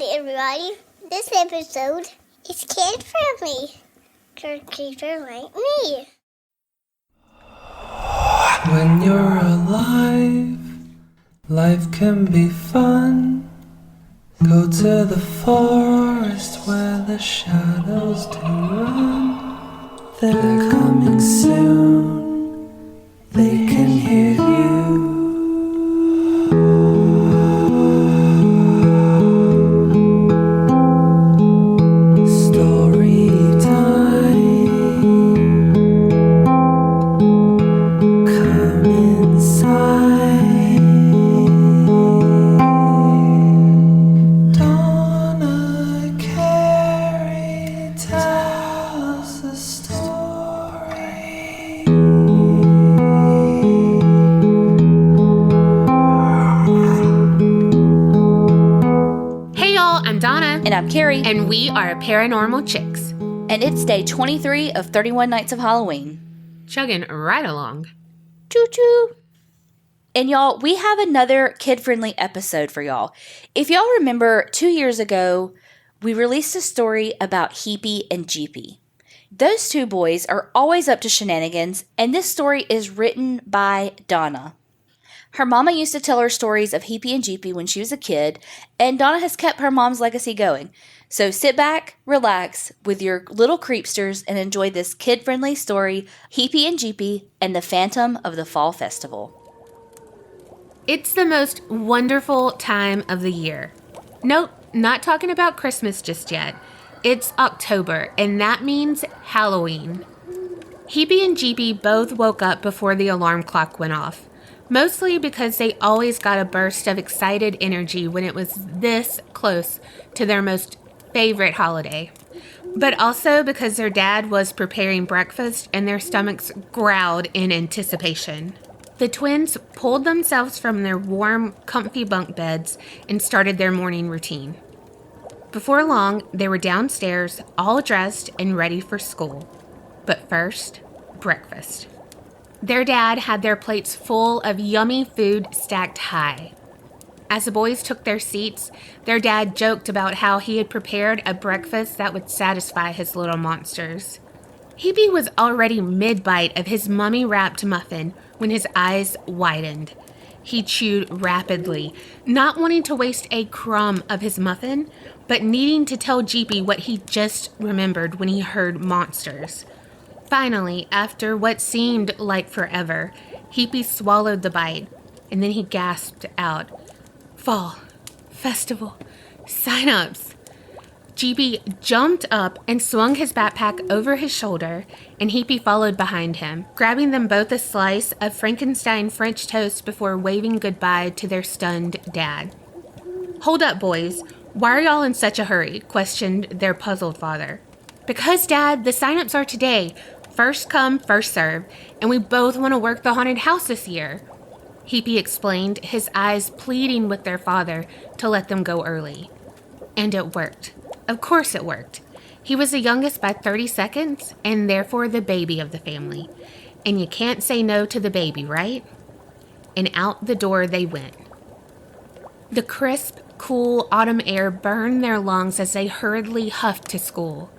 everybody. This episode is kid-friendly for kids like me. When you're alive, life can be fun. Go to the forest where the shadows do run. They're coming soon, they can hear you. And I'm Carrie. And we are Paranormal Chicks. And it's day 23 of 31 Nights of Halloween. Chugging right along. Choo-choo. And y'all, we have another kid-friendly episode for y'all. If y'all remember, 2 years ago, we released a story about Heepie and Jeepie. Those two boys are always up to shenanigans, and this story is written by Donna. Her mama used to tell her stories of Heepie and Jeepie when she was a kid, and Donna has kept her mom's legacy going. So sit back, relax with your little creepsters, and enjoy this kid-friendly story, Heepie and Jeepie and the Phantom of the Fall Festival. It's the most wonderful time of the year. Nope, not talking about Christmas just yet. It's October, and that means Halloween. Heepie and Jeepie both woke up before the alarm clock went off. Mostly because they always got a burst of excited energy when it was this close to their most favorite holiday. But also because their dad was preparing breakfast and their stomachs growled in anticipation. The twins pulled themselves from their warm, comfy bunk beds and started their morning routine. Before long, they were downstairs, all dressed and ready for school. But first, breakfast. Their dad had their plates full of yummy food stacked high. As the boys took their seats, their dad joked about how he had prepared a breakfast that would satisfy his little monsters. Heepie was already mid-bite of his mummy-wrapped muffin when his eyes widened. He chewed rapidly, not wanting to waste a crumb of his muffin, but needing to tell Jeepie what he just remembered when he heard monsters. Finally, after what seemed like forever, Heepie swallowed the bite, and then he gasped out, "Fall, festival, sign-ups." Jeepie jumped up and swung his backpack over his shoulder, and Heepie followed behind him, grabbing them both a slice of Frankenstein French toast before waving goodbye to their stunned dad. "Hold up, boys. Why are y'all in such a hurry?" questioned their puzzled father. "Because, Dad, the sign-ups are today. First come, first serve, and we both want to work the haunted house this year," Heepie explained, his eyes pleading with their father to let them go early. And it worked. Of course it worked. He was the youngest by 30 seconds, and therefore the baby of the family. And you can't say no to the baby, right? And out the door they went. The crisp, cool autumn air burned their lungs as they hurriedly huffed to school.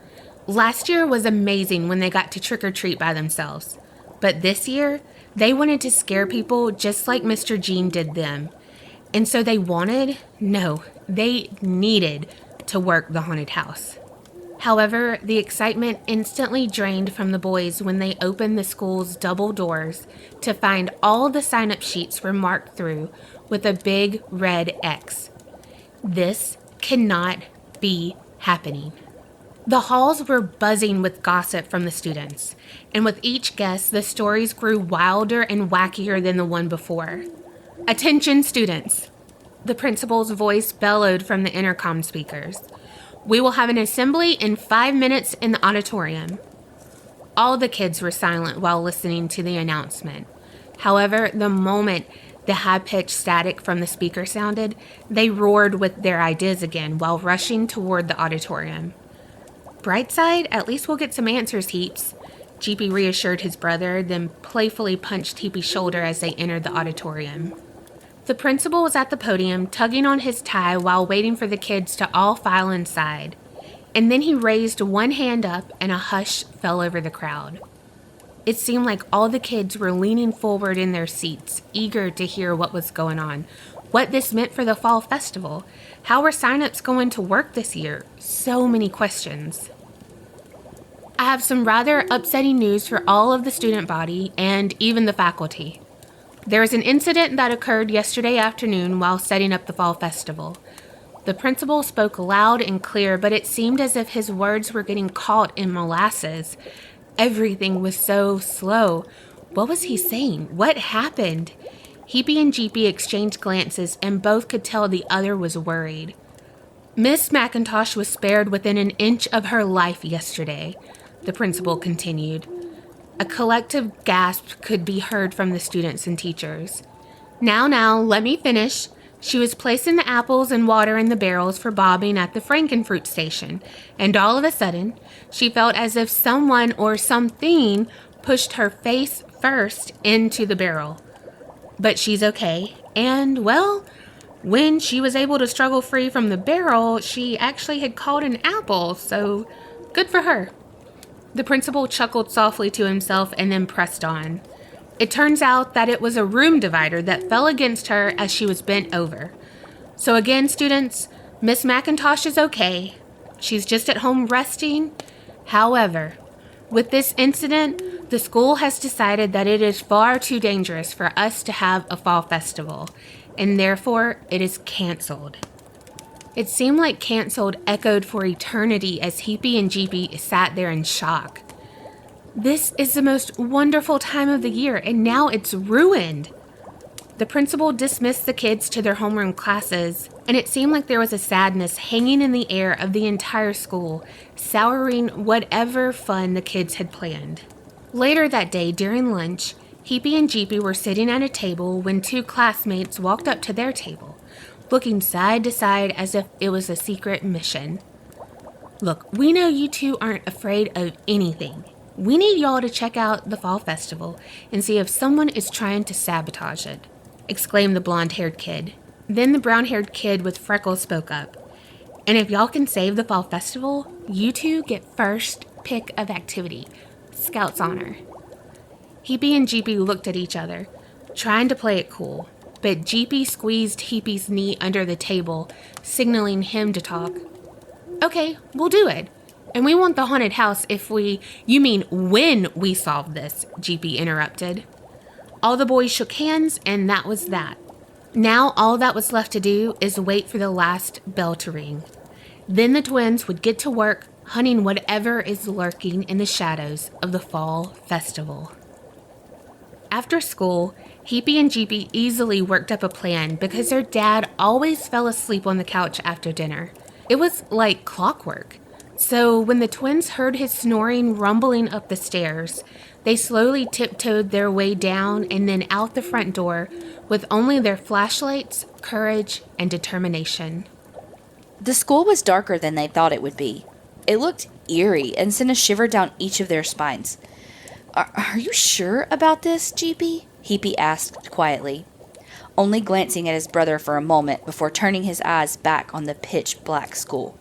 Last year was amazing when they got to trick-or-treat by themselves. But this year, they wanted to scare people just like Mr. Jean did them. And so they needed to work the haunted house. However, the excitement instantly drained from the boys when they opened the school's double doors to find all the sign-up sheets were marked through with a big red X. This cannot be happening. The halls were buzzing with gossip from the students, and with each guest, the stories grew wilder and wackier than the one before. "Attention, students!" The principal's voice bellowed from the intercom speakers. "We will have an assembly in 5 minutes in the auditorium." All the kids were silent while listening to the announcement. However, the moment the high-pitched static from the speaker sounded, they roared with their ideas again while rushing toward the auditorium. "Bright side, at least we'll get some answers, Heeps," Jeepie reassured his brother, then playfully punched Heepie's shoulder as they entered the auditorium. The principal was at the podium, tugging on his tie while waiting for the kids to all file inside. And then he raised one hand up and a hush fell over the crowd. It seemed like all the kids were leaning forward in their seats, eager to hear what was going on, what this meant for the fall festival, how were signups going to work this year? So many questions. I have some rather upsetting news for all of the student body and even the faculty. There was an incident that occurred yesterday afternoon while setting up the fall festival. The principal spoke loud and clear, but it seemed as if his words were getting caught in molasses. Everything was so slow. What was he saying? What happened? Heepie and Jeepie exchanged glances, and both could tell the other was worried. Miss McIntosh was spared within an inch of her life yesterday, the principal continued. A collective gasp could be heard from the students and teachers. Now, let me finish. She was placing the apples and water in the barrels for bobbing at the Frankenfruit station, and all of a sudden, she felt as if someone or something pushed her face first into the barrel. But she's okay, and, well, when she was able to struggle free from the barrel, she actually had caught an apple, so good for her. The principal chuckled softly to himself and then pressed on. It turns out that it was a room divider that fell against her as she was bent over. So again, students, Miss McIntosh is okay. She's just at home resting. However, with this incident, the school has decided that it is far too dangerous for us to have a fall festival, and therefore it is canceled. It seemed like canceled echoed for eternity as Heepie and Jeepie sat there in shock. This is the most wonderful time of the year, and now it's ruined. The principal dismissed the kids to their homeroom classes, and it seemed like there was a sadness hanging in the air of the entire school, souring whatever fun the kids had planned. Later that day, during lunch, Heepie and Jeepie were sitting at a table when two classmates walked up to their table, looking side to side as if it was a secret mission. Look, we know you two aren't afraid of anything. We need y'all to check out the fall festival and see if someone is trying to sabotage it, exclaimed the blonde-haired kid. Then the brown-haired kid with freckles spoke up. And if y'all can save the fall festival, you two get first pick of activity, Scout's honor. Heepie and Jeepie looked at each other, trying to play it cool, but Jeepie squeezed Heepie's knee under the table, signaling him to talk. Okay, we'll do it. And we want the haunted house you mean when we solve this, Jeepie interrupted. All the boys shook hands, and that was that. Now all that was left to do is wait for the last bell to ring. Then the twins would get to work hunting whatever is lurking in the shadows of the fall festival. After school, Heepie and Jeepie easily worked up a plan because their dad always fell asleep on the couch after dinner. It was like clockwork. So when the twins heard his snoring rumbling up the stairs, they slowly tiptoed their way down and then out the front door with only their flashlights, courage, and determination. The school was darker than they thought it would be. It looked eerie and sent a shiver down each of their spines. Are you sure about this, Jeepie? Heepie asked quietly, only glancing at his brother for a moment before turning his eyes back on the pitch-black school.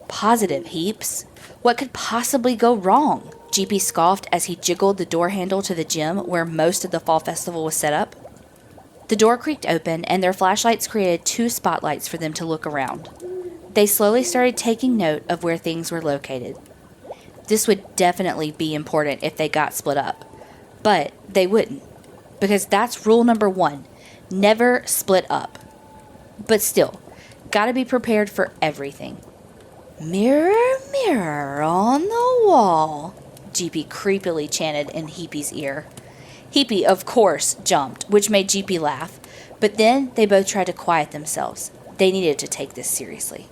Positive, Heeps. What could possibly go wrong? Jeepie scoffed as he jiggled the door handle to the gym where most of the fall festival was set up. The door creaked open, and their flashlights created 2 spotlights for them to look around. They slowly started taking note of where things were located. This would definitely be important if they got split up. But they wouldn't, because that's rule number 1. Never split up. But still, gotta be prepared for everything. Mirror, mirror on the wall, Jeepie creepily chanted in Heepie's ear. Heepie, of course, jumped, which made Jeepie laugh, but then they both tried to quiet themselves. They needed to take this seriously.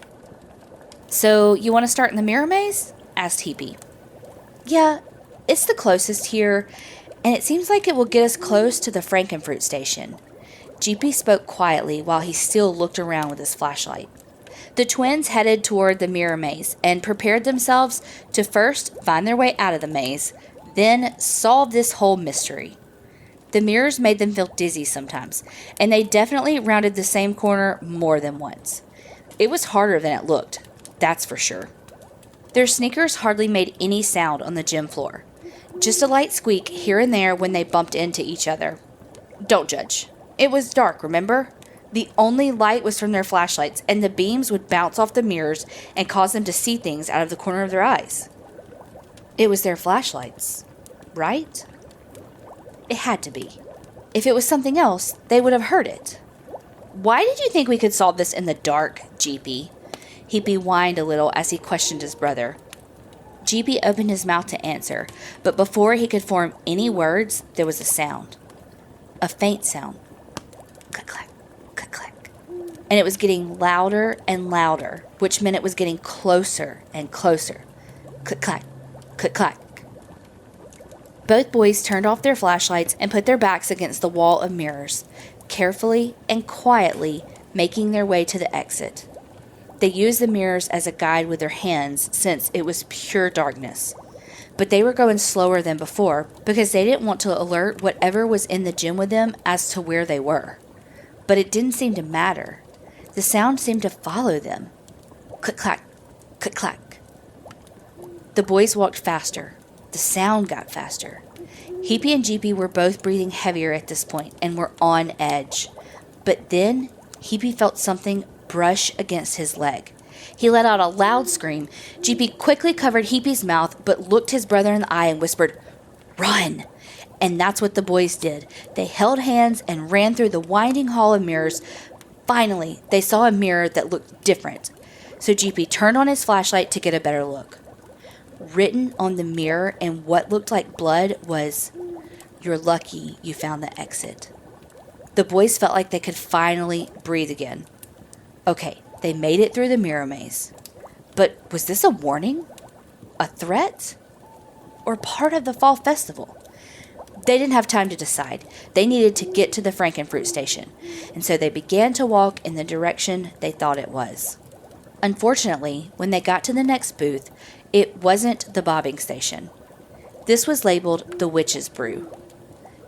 So, you want to start in the mirror maze? Asked Heepie. Yeah, it's the closest here, and it seems like it will get us close to the Frankenfruit station. Jeepie spoke quietly while he still looked around with his flashlight. The twins headed toward the mirror maze and prepared themselves to first find their way out of the maze, then solve this whole mystery. The mirrors made them feel dizzy sometimes, and they definitely rounded the same corner more than once. It was harder than it looked, that's for sure. Their sneakers hardly made any sound on the gym floor. Just a light squeak here and there when they bumped into each other. Don't judge. It was dark, remember? The only light was from their flashlights, and the beams would bounce off the mirrors and cause them to see things out of the corner of their eyes. It was their flashlights, right? It had to be. If it was something else, they would have heard it. Why did you think we could solve this in the dark, Jeepie? Heepie whined a little as he questioned his brother. Jeepie opened his mouth to answer, but before he could form any words, there was a sound. A faint sound. Click-clack, click-clack. And it was getting louder and louder, which meant it was getting closer and closer. Click-clack, click-clack. Both boys turned off their flashlights and put their backs against the wall of mirrors, carefully and quietly making their way to the exit. They used the mirrors as a guide with their hands since it was pure darkness. But they were going slower than before because they didn't want to alert whatever was in the gym with them as to where they were. But it didn't seem to matter. The sound seemed to follow them. Click-clack, click-clack. The boys walked faster. The sound got faster. Heepie and Jeepie were both breathing heavier at this point and were on edge. But then Heepie felt something brush against his leg. He let out a loud scream. Jeepie quickly covered Heepie's mouth but looked his brother in the eye and whispered, "Run!" And that's what the boys did. They held hands and ran through the winding hall of mirrors. Finally, they saw a mirror that looked different. So Jeepie turned on his flashlight to get a better look. Written on the mirror in what looked like blood was, "You're lucky you found the exit." The boys felt like they could finally breathe again. Okay, they made it through the mirror maze. But was this a warning? A threat? Or part of the fall festival? They didn't have time to decide. They needed to get to the Frankenfruit station, and so they began to walk in the direction they thought it was. Unfortunately, when they got to the next booth, it wasn't the bobbing station. This was labeled the Witch's Brew.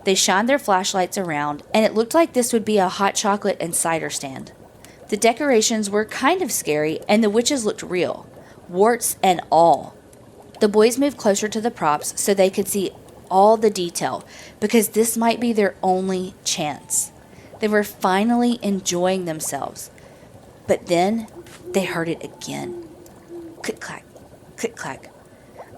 They shined their flashlights around, and it looked like this would be a hot chocolate and cider stand. The decorations were kind of scary, and the witches looked real, warts and all. The boys moved closer to the props so they could see all the detail, because this might be their only chance. They were finally enjoying themselves. But then they heard it again. Click-clack, click-clack.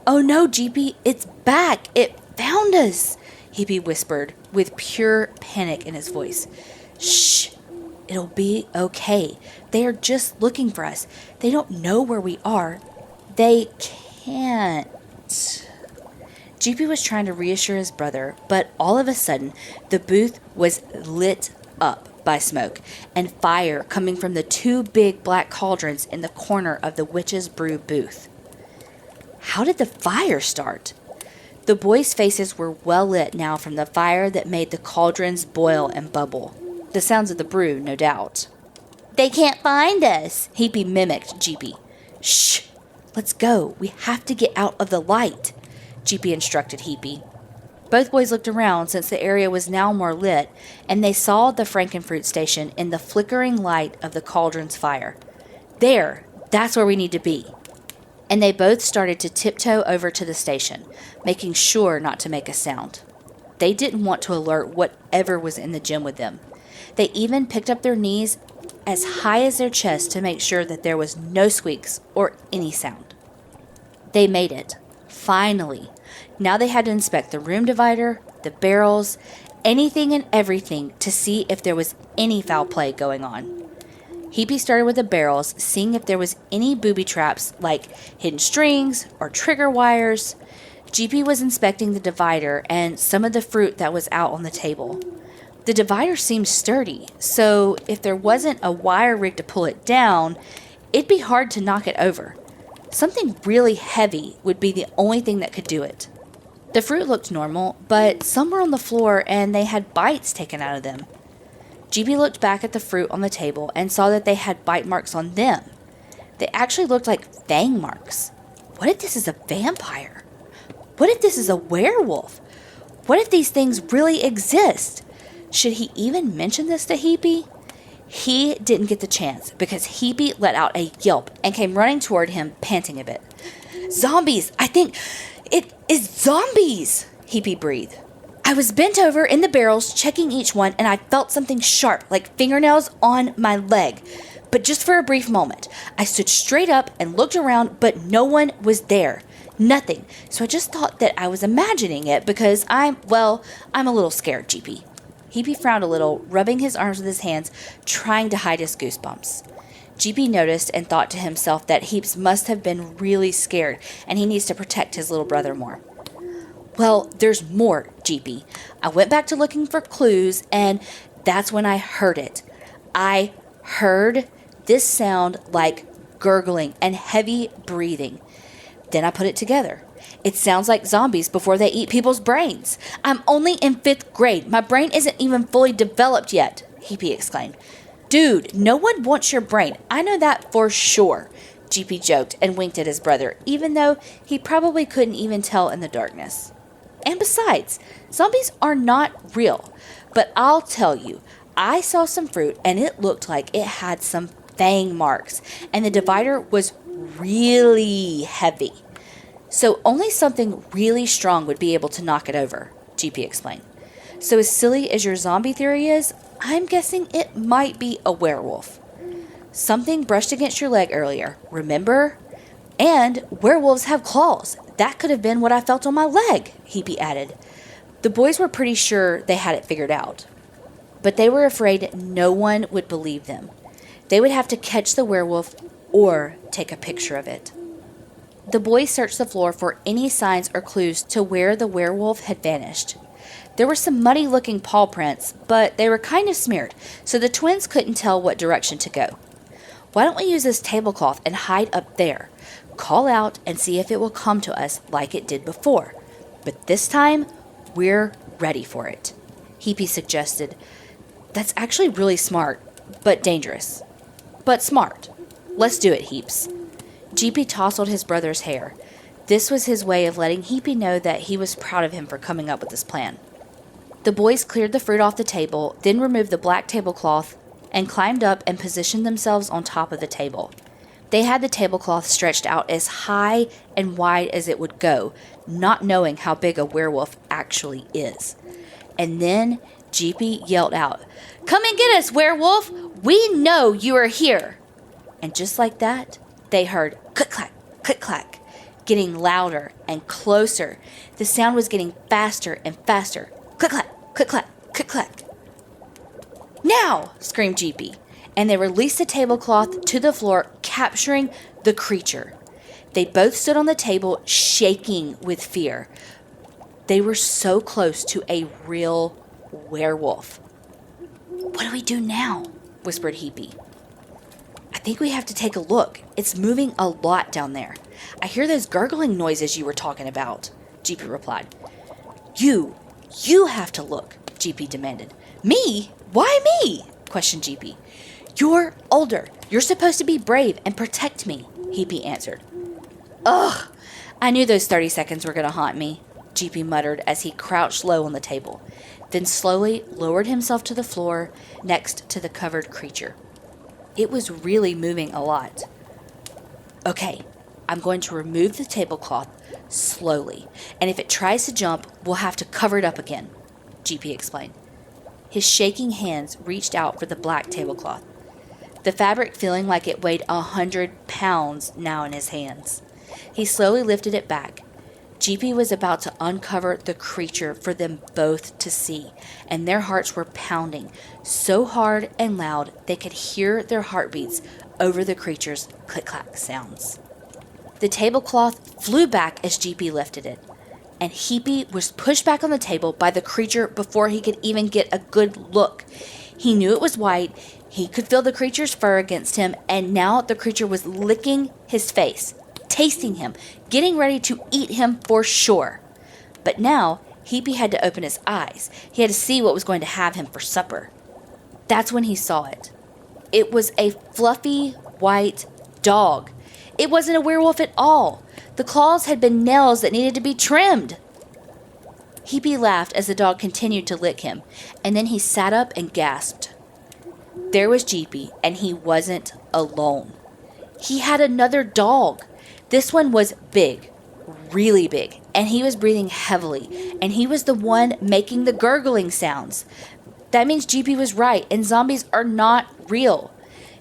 "Oh no, Jeepie, it's back! It found us!" Heepie whispered with pure panic in his voice. "Shh! It'll be okay. They are just looking for us. They don't know where we are. They can't." Jeepie was trying to reassure his brother, but all of a sudden, the booth was lit up by smoke and fire coming from the two big black cauldrons in the corner of the Witch's Brew booth. How did the fire start? The boys' faces were well lit now from the fire that made the cauldrons boil and bubble. The sounds of the brew, no doubt. "They can't find us," Heepie mimicked Jeepie. "Shh! Let's go. We have to get out of the light," Jeepie instructed Heepie. Both boys looked around since the area was now more lit, and they saw the Frankenfruit station in the flickering light of the cauldron's fire. "There! That's where we need to be." And they both started to tiptoe over to the station, making sure not to make a sound. They didn't want to alert whatever was in the gym with them. They even picked up their knees as high as their chest to make sure that there was no squeaks or any sound. They made it. Finally. Now they had to inspect the room divider, the barrels, anything and everything to see if there was any foul play going on. Heepie started with the barrels, seeing if there was any booby traps like hidden strings or trigger wires. Jeepie was inspecting the divider and some of the fruit that was out on the table. The divider seemed sturdy, so if there wasn't a wire rig to pull it down, it'd be hard to knock it over. Something really heavy would be the only thing that could do it. The fruit looked normal, but some were on the floor and they had bites taken out of them. Jeepie looked back at the fruit on the table and saw that they had bite marks on them. They actually looked like fang marks. What if this is a vampire? What if this is a werewolf? What if these things really exist? Should he even mention this to Heepie? He didn't get the chance because Heepie let out a yelp and came running toward him, panting a bit. Zombies! I think it is zombies! Heepie breathed. I was bent over in the barrels, checking each one, and I felt something sharp, like fingernails, on my leg. But just for a brief moment. I stood straight up and looked around, but no one was there. Nothing. So I just thought that I was imagining it because I'm a little scared, Jeepie. Heepie frowned a little, rubbing his arms with his hands, trying to hide his goosebumps. Jeepie noticed and thought to himself that Heeps must have been really scared, and he needs to protect his little brother more. Well, there's more, Jeepie. I went back to looking for clues, and that's when I heard it. I heard this sound like gurgling and heavy breathing. Then I put it together. It sounds like zombies before they eat people's brains. I'm only in 5th grade. My brain isn't even fully developed yet, Heepie exclaimed. Dude, no one wants your brain. I know that for sure, Jeepie joked and winked at his brother, even though he probably couldn't even tell in the darkness. And besides, zombies are not real. But I'll tell you, I saw some fruit and it looked like it had some fang marks, and the divider was really heavy. So only something really strong would be able to knock it over, Jeepie explained. So as silly as your zombie theory is, I'm guessing it might be a werewolf. Something brushed against your leg earlier, remember? And werewolves have claws. That could have been what I felt on my leg, Heepie added. The boys were pretty sure they had it figured out. But they were afraid no one would believe them. They would have to catch the werewolf or take a picture of it. The boys searched the floor for any signs or clues to where the werewolf had vanished. There were some muddy-looking paw prints, but they were kind of smeared, so the twins couldn't tell what direction to go. Why don't we use this tablecloth and hide up there? Call out and see if it will come to us like it did before. But this time, we're ready for it, Heepie suggested. That's actually really smart, but dangerous. But smart. Let's do it, Heeps. Jeepie tousled his brother's hair. This was his way of letting Heepie know that he was proud of him for coming up with this plan. The boys cleared the fruit off the table, then removed the black tablecloth and climbed up and positioned themselves on top of the table. They had the tablecloth stretched out as high and wide as it would go, not knowing how big a werewolf actually is. And then Jeepie yelled out, "Come and get us, werewolf! We know you are here!" And just like that, they heard click-clack, click-clack, getting louder and closer. The sound was getting faster and faster. Click-clack, click-clack, click-clack. "Now!" screamed Jeepie, and they released the tablecloth to the floor, capturing the creature. They both stood on the table, shaking with fear. They were so close to a real werewolf. "What do we do now?" whispered Heepie. "I think we have to take a look. It's moving a lot down there. I hear those gurgling noises you were talking about," Jeepie replied. You have to look," Jeepie demanded. "Me? Why me?" questioned Jeepie. "You're older. You're supposed to be brave and protect me," Heepie answered. "Ugh, I knew those 30 seconds were going to haunt me," Jeepie muttered as he crouched low on the table, then slowly lowered himself to the floor next to the covered creature. It was really moving a lot. "Okay, I'm going to remove the tablecloth slowly, and if it tries to jump, we'll have to cover it up again," Jeepie explained. His shaking hands reached out for the black tablecloth, the fabric feeling like it weighed 100 pounds now in his hands. He slowly lifted it back. Jeepie was about to uncover the creature for them both to see, and their hearts were pounding so hard and loud they could hear their heartbeats over the creature's click-clack sounds. The tablecloth flew back as Jeepie lifted it, and Heepie was pushed back on the table by the creature before he could even get a good look. He knew it was white, he could feel the creature's fur against him, and now the creature was licking his face, tasting him, getting ready to eat him for sure. But now, Heepie had to open his eyes. He had to see what was going to have him for supper. That's when he saw it. It was a fluffy, white dog. It wasn't a werewolf at all. The claws had been nails that needed to be trimmed. Heepie laughed as the dog continued to lick him, and then he sat up and gasped. There was Jeepie, and he wasn't alone. He had another dog. This one was big, really big, and he was breathing heavily, and he was the one making the gurgling sounds. That means Jeepie was right, and zombies are not real.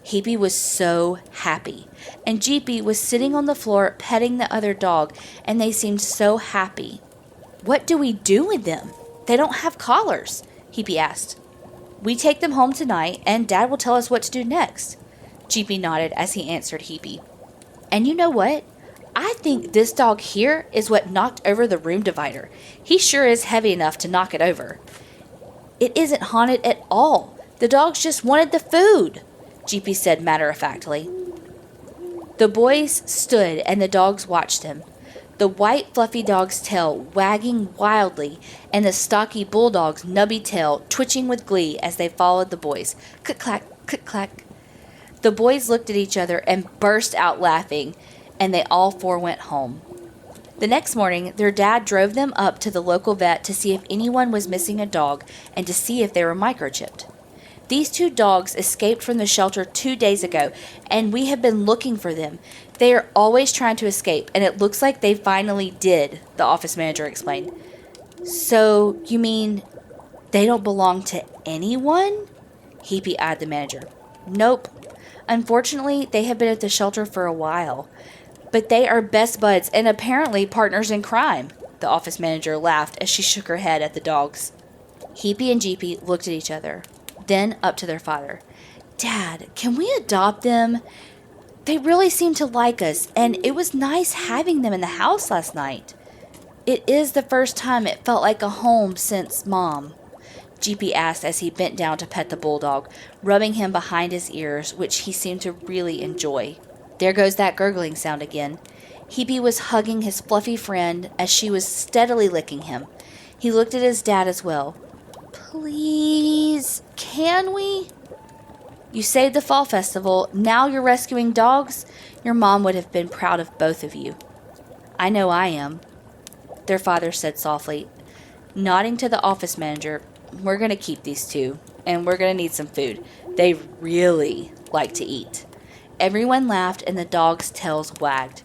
Heepie was so happy, and Jeepie was sitting on the floor petting the other dog, and they seemed so happy. What do we do with them? They don't have collars, Heepie asked. We take them home tonight, and Dad will tell us what to do next. Jeepie nodded as he answered Heepie. And you know what? I think this dog here is what knocked over the room divider. He sure is heavy enough to knock it over. It isn't haunted at all. The dogs just wanted the food, Jeepie said matter-of-factly. The boys stood and the dogs watched him. The white fluffy dog's tail wagging wildly and the stocky bulldog's nubby tail twitching with glee as they followed the boys. Click-clack, click-clack. The boys looked at each other and burst out laughing, and they all four went home. The next morning, their dad drove them up to the local vet to see if anyone was missing a dog and to see if they were microchipped. These 2 dogs escaped from the shelter 2 days ago, and we have been looking for them. They are always trying to escape, and it looks like they finally did, the office manager explained. So, you mean they don't belong to anyone? Heepie eyed the manager. Nope. Unfortunately, they have been at the shelter for a while. But they are best buds and apparently partners in crime, the office manager laughed as she shook her head at the dogs. Heepie and Jeepie looked at each other, then up to their father. Dad, can we adopt them? They really seem to like us, and it was nice having them in the house last night. It is the first time it felt like a home since Mom, Jeepie asked as he bent down to pet the bulldog, rubbing him behind his ears, which he seemed to really enjoy. There goes that gurgling sound again. Heepie was hugging his fluffy friend as she was steadily licking him. He looked at his dad as well. Please, can we? You saved the fall festival. Now you're rescuing dogs? Your mom would have been proud of both of you. I know I am, their father said softly. Nodding to the office manager, we're going to keep these 2, and we're going to need some food. They really like to eat. Everyone laughed and the dogs' tails wagged.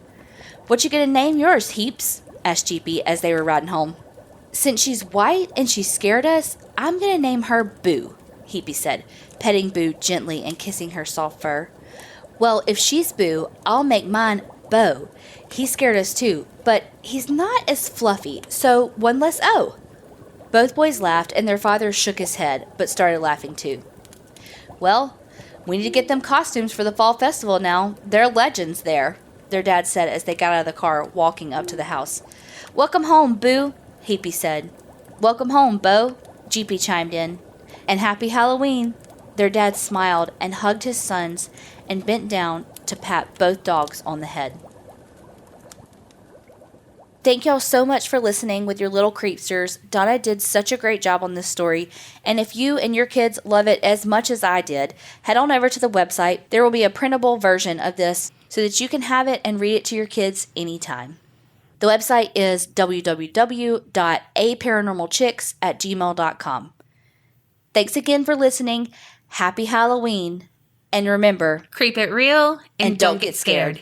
What you gonna name yours, Heeps? Asked Jeepie as they were riding home. Since she's white and she scared us, I'm gonna name her Boo, Heepie said, petting Boo gently and kissing her soft fur. Well, if she's Boo, I'll make mine Bo. He scared us too, but he's not as fluffy, so 1 less O. Both boys laughed and their father shook his head, but started laughing too. Well, we need to get them costumes for the fall festival now. They're legends there, their dad said as they got out of the car, walking up to the house. Welcome home, Boo, Heepie said. Welcome home, Bo, Jeepie chimed in. And happy Halloween. Their dad smiled and hugged his sons and bent down to pat both dogs on the head. Thank y'all so much for listening with your little creepsters. Donna did such a great job on this story, and if you and your kids love it as much as I did, head on over to the website. There will be a printable version of this so that you can have it and read it to your kids anytime. The website is www.aparanormalchicks@gmail.com. Thanks again for listening. Happy Halloween, and remember, Creep it real and don't get scared.